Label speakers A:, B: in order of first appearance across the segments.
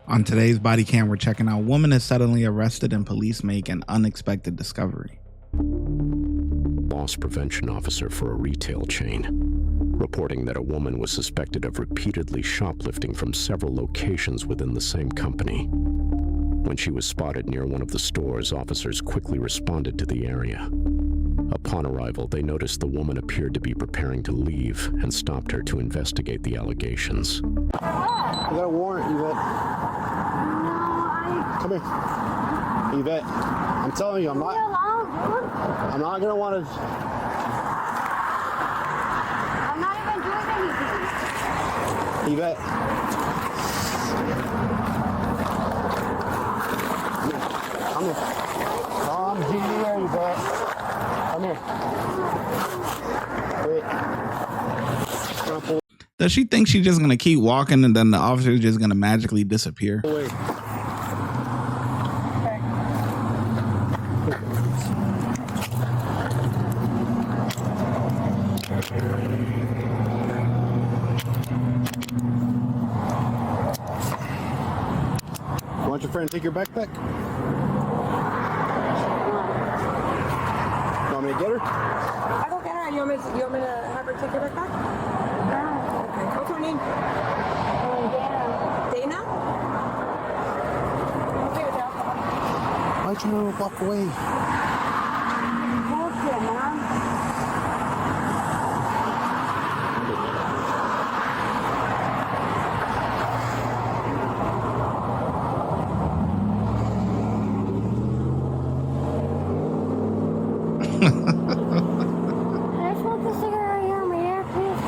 A: On today's body cam, we're checking out woman is suddenly arrested and police make an unexpected discovery.
B: Loss prevention officer for a retail chain, reporting that a woman was suspected of repeatedly shoplifting from several locations within the same company. When she was spotted near one of the stores, officers quickly responded to the area. Upon arrival, they noticed the woman appeared to be preparing to leave and stopped her to investigate the allegations.
C: You got a warrant, Yvette. Come here. Yvette, I'm telling you, I'm not gonna want to.
D: I'm not even doing anything.
C: Yvette. Come here. Come here, Yvette. Come here. Wait.
A: Does she think she's just gonna keep walking and then the officer is just gonna magically disappear?
C: Wait. Want your friend to take your backpack? You want me to get her?
E: I'll go get her. You want me to have her take your backpack? Okay. What's her name? Dana? Okay with that.
C: Why are you trying to walk away?
D: Bullshit, man. Can I smoke a cigarette here in my ear, please?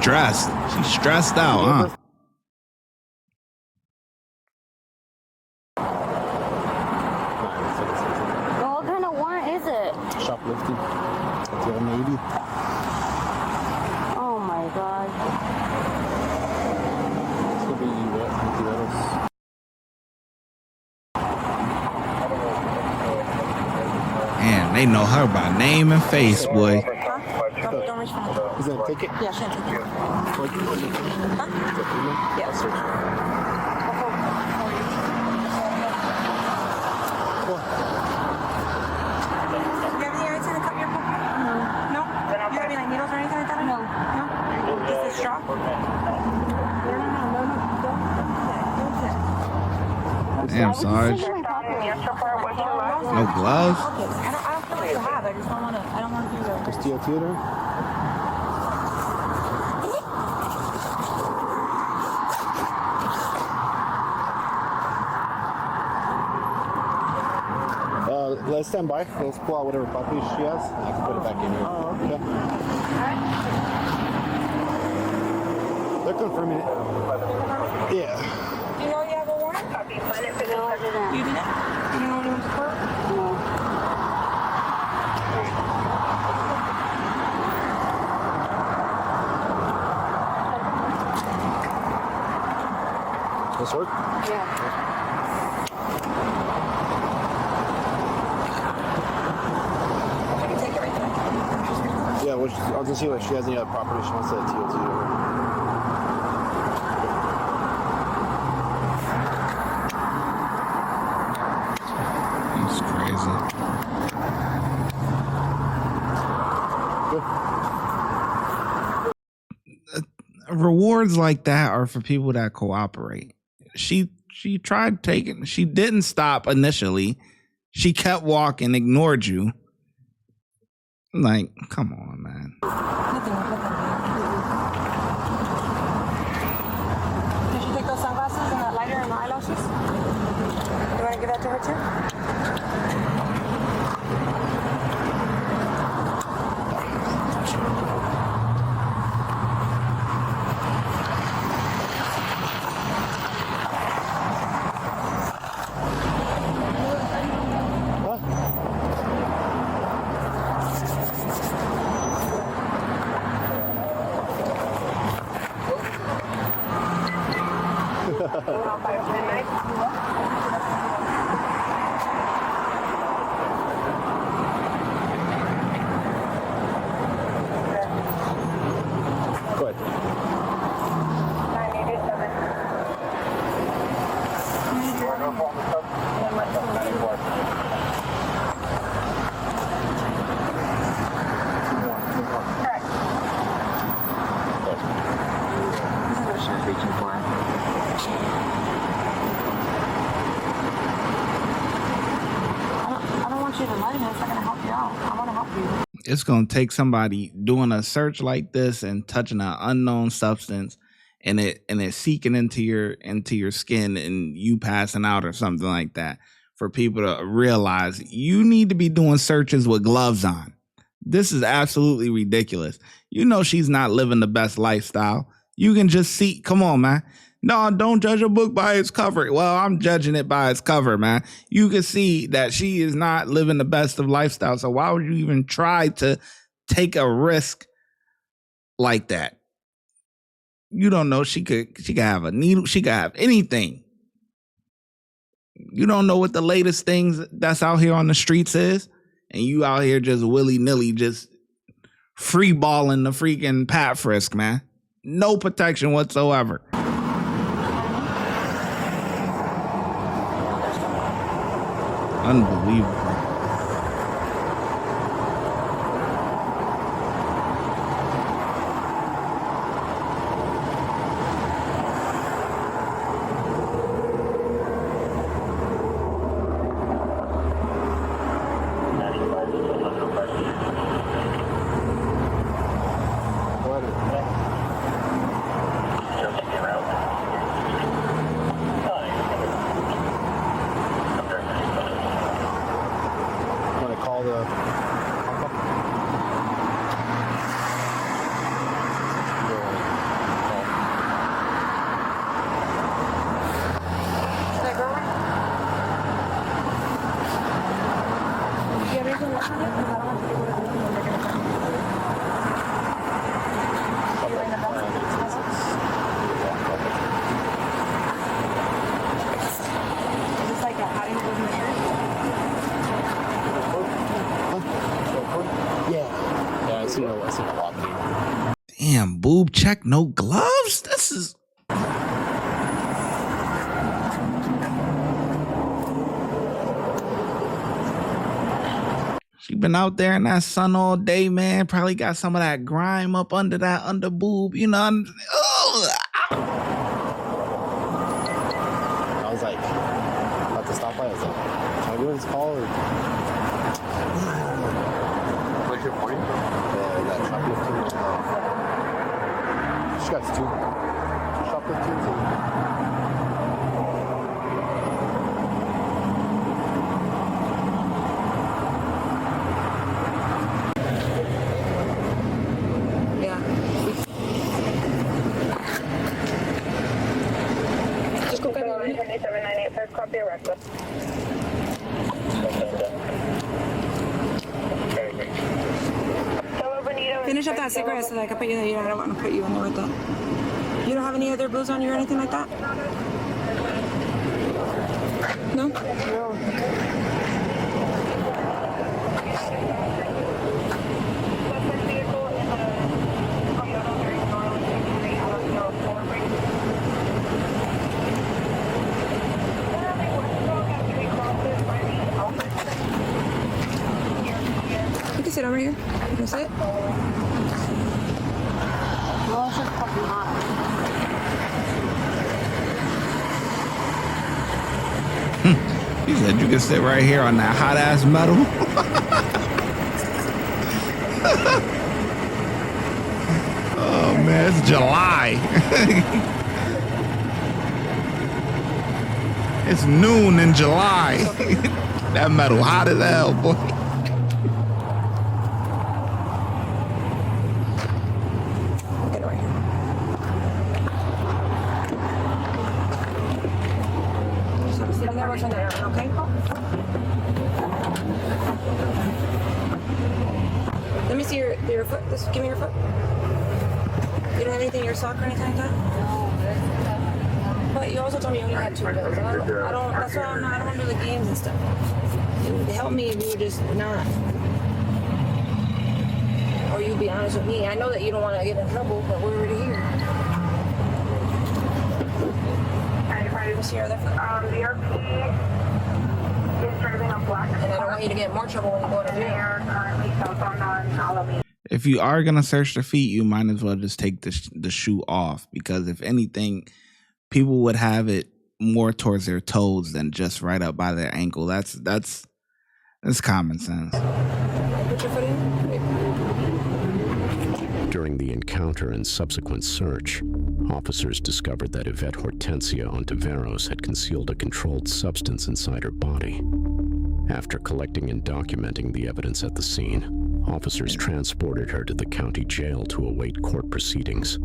A: Stressed. She's stressed out, huh?
D: Well, what kind of warrant is it?
C: Shoplifting. It's the old Navy.
D: Oh my god.
C: It's gonna be Yvette.
A: Man, they know her by name and face, boy.
E: Huh? Don't reach for me.
C: Is that a ticket?
E: Yeah, she'll take it. Huh? Yeah. You have any anything to cut your pocket? No. No? You have any like needles or anything like that? No. No? Is this straw? No.
A: Damn, Sarge. No gloves?
E: I don't feel like you have. I just don't want to. I don't want to do that.
C: Just DOT there? Let's stand by. Let's pull out whatever property she has, and I can put it back in here. Oh, okay. They're confirming it. Yeah.
E: Do you know you have a warrant?
D: No, I didn't.
E: You didn't? You know anyone's court?
D: No.
C: This work?
D: Yeah.
E: I can take it right there.
C: Yeah, I was gonna see if she has any other property she wants to TOT over.
A: That's crazy. Rewards like that are for people that cooperate. She tried taking, she didn't stop initially. She kept walking, ignored you. Like, come on, man.
E: Nothing. Did you take those sunglasses and that lighter and the eyelashes? You want to give that to her too?
C: Go ahead.
E: fine. That's not gonna help you out. I want to help you.
A: It's gonna take somebody doing a search like this and touching an unknown substance, and it seeking into your skin and you passing out or something like that, for people to realize you need to be doing searches with gloves on. This is absolutely ridiculous. You know she's not living the best lifestyle. You can just see. Come on, man. No, don't judge a book by its cover. Well, I'm judging it by its cover, man. You can see that she is not living the best of lifestyle. So why would you even try to take a risk like that? You don't know. She could have a needle. She could have anything. You don't know what the latest things that's out here on the streets is. And you out here just willy-nilly just free balling the freaking Pat Frisk, man. No protection whatsoever. Unbelievable. Damn, boob check, no gloves? This is... She been out there in that sun all day, man. Probably got some of that grime up under that under boob, you know.
C: I was like, about to stop by. I was like, can I go in this call or? What's your point? That shoplifting. She got two shoplifting.
E: Finish up that cigarette so that I can put you there. I don't want to put you in there with that. You don't have any other booze on you or anything like that? No? No. You can sit over here. You can sit.
D: Well, it's just fucking hot.
A: He said you can sit right here on that hot ass metal. Oh man, it's July. It's noon in July. That metal hot as hell, boy.
E: Let me see your foot. Just give me your foot. You don't have anything in your sock or anything like that? But you also told me you only had 2 bills. I don't. That's why I don't want to do the games and stuff. It would help me if you would just not. Or you'd be honest with me. I know that you don't want to get in trouble, but we're already here. Let me see your other foot.
F: VRP is driving on black.
E: And I don't want you to get more trouble when you go to
F: They
E: jail.
F: are currently southbound on Alameda.
A: If you are gonna search the feet, you might as well just take the shoe off, because if anything, people would have it more towards their toes than just right up by their ankle. That's It's common sense.
B: During the encounter and subsequent search, officers discovered that Yvette Hortensia Ontiveros had concealed a controlled substance inside her body. After collecting and documenting the evidence at the scene, officers transported her to the county jail to await court proceedings.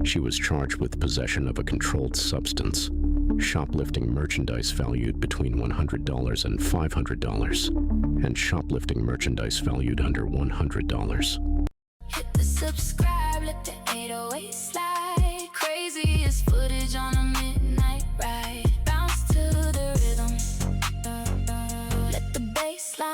B: She was charged with possession of a controlled substance, shoplifting merchandise valued between $100 and $500, and shoplifting merchandise valued under $100.
G: Hit the subscribe, let the 808 slide. Crazy as footage on a midnight ride. Bounce to the rhythm. Let the bass line.